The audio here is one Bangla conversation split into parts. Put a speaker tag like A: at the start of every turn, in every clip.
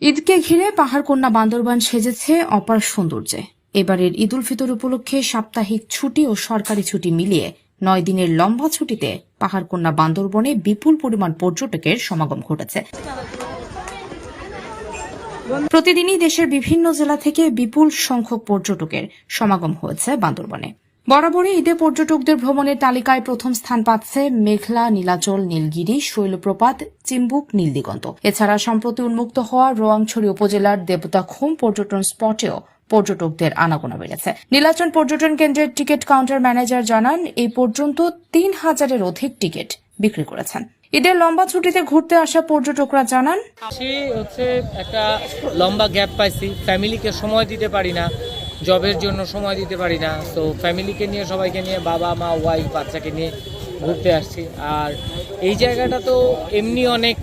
A: ঈদকে ঘিরে পাহাড়কন্যা বান্দরবান সেজেছে অপার সৌন্দর্যে। এবারের ঈদ উল ফিতর উপলক্ষে সাপ্তাহিক ছুটি ও সরকারি ছুটি মিলিয়ে 9 দিনের লম্বা ছুটিতে পাহাড়কন্যা বান্দরবনে বিপুল পরিমাণ পর্যটকের সমাগম ঘটেছে। প্রতিদিনই দেশের বিভিন্ন জেলা থেকে বিপুল সংখ্যক পর্যটকের সমাগম হয়েছে বান্দরবনে। বরাবরই ঈদে পর্যটকদের ভ্রমণের তালিকায় প্রথম স্থান পাচ্ছে মেঘলা, নীলাচল, নীলগিরি, শৈলপ্রপাত, চিম্বুক, নীলদিগন্ত। এছাড়া সম্প্রতি উন্মুক্ত হওয়া রোয়াংছড়ি উপজেলার দেবতাখুম পর্যটন স্পটেও পর্যটকদের আনাগোনা বেড়েছে। নীলাচল পর্যটন কেন্দ্রের টিকিট কাউন্টার ম্যানেজার জানান, এই পর্যন্ত 3000-এর অধিক টিকিট বিক্রি করেছেন। ঈদের লম্বা ছুটিতে ঘুরতে আসা পর্যটকরা জানান,
B: একটা লম্বা গ্যাপ পাইছি, ফ্যামিলিকে সময় দিতে পারি না, জবের জন্য সময় দিতে পারি না, তো ফ্যামিলিকে নিয়ে, সবাইকে নিয়ে, বাবা মা ওয়াইফ বাচ্চাকে নিয়ে ঘুরতে আসছি। আর এই জায়গাটা তো এমনি অনেক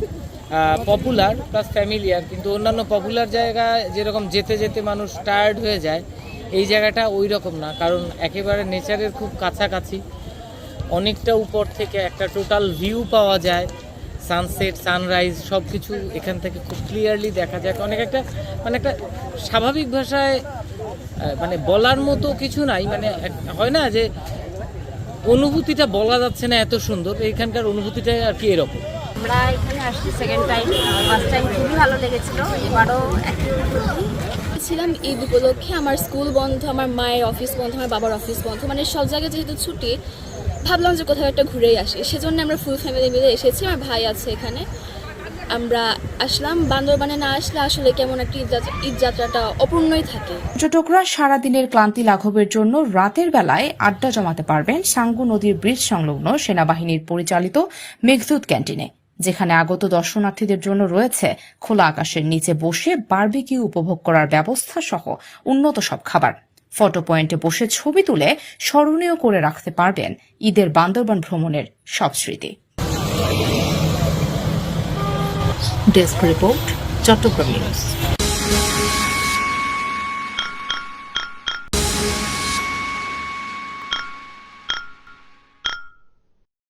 B: পপুলার প্লাস ফ্যামিলিয়ার, কিন্তু অন্যান্য পপুলার জায়গা যেরকম যেতে যেতে মানুষ টায়ার্ড হয়ে যায়, এই জায়গাটা ওই রকম না, কারণ একেবারে নেচারের খুব কাছাকাছি, অনেকটা উপর থেকে একটা টোটাল ভিউ পাওয়া যায়, সানসেট, সানরাইজ সব কিছু এখান থেকে খুব ক্লিয়ারলি দেখা যায়। একটা স্বাভাবিক ভাষায় বলার মতো কিছু নাই, হয় না যে অনুভূতিটা বলা যাচ্ছে না, এত সুন্দর এখানকার অনুভূতিটা আর কি এরকম।
C: আমরা এখানে আসছি সেকেন্ড টাইম, ফার্স্ট টাইম খুবই ভালো লেগেছিল, এবারও
D: ছিলাম ঈদ উপলক্ষে। আমার স্কুল বন্ধ, আমার মায়ের অফিস বন্ধ, আমার বাবার অফিস বন্ধ, সব জায়গায় যেহেতু ছুটি, ভাবলাম যে কোথাও একটা ঘুরেই আসি। সেজন্য আমরা ফুল ফ্যামিলি মিলে এসেছি, আমার ভাই আছে এখানে। আমরা আসলাম। বান্দরবানে না আসলে আসলে কেমন একটা ঈদ যাত্রাটা অপূর্ণই থাকে।
A: পর্যটকরা সারাদিনের ক্লান্তি লাঘবের জন্য রাতের বেলায় আড্ডা জমাতে পারবেন সাঙ্গু নদীর ব্রিজ সংলগ্ন সেনাবাহিনীর পরিচালিত মেঘদূত ক্যান্টিনে, যেখানে আগত দর্শনার্থীদের জন্য রয়েছে খোলা আকাশের নিচে বসে বারবিকিউ উপভোগ করার ব্যবস্থা সহ উন্নত সব খাবার। ফটো পয়েন্টে বসে ছবি তুলে স্মরণীয় করে রাখতে পারবেন ঈদের বান্দরবান ভ্রমণের সব স্মৃতি। Desk report, Chattogram news.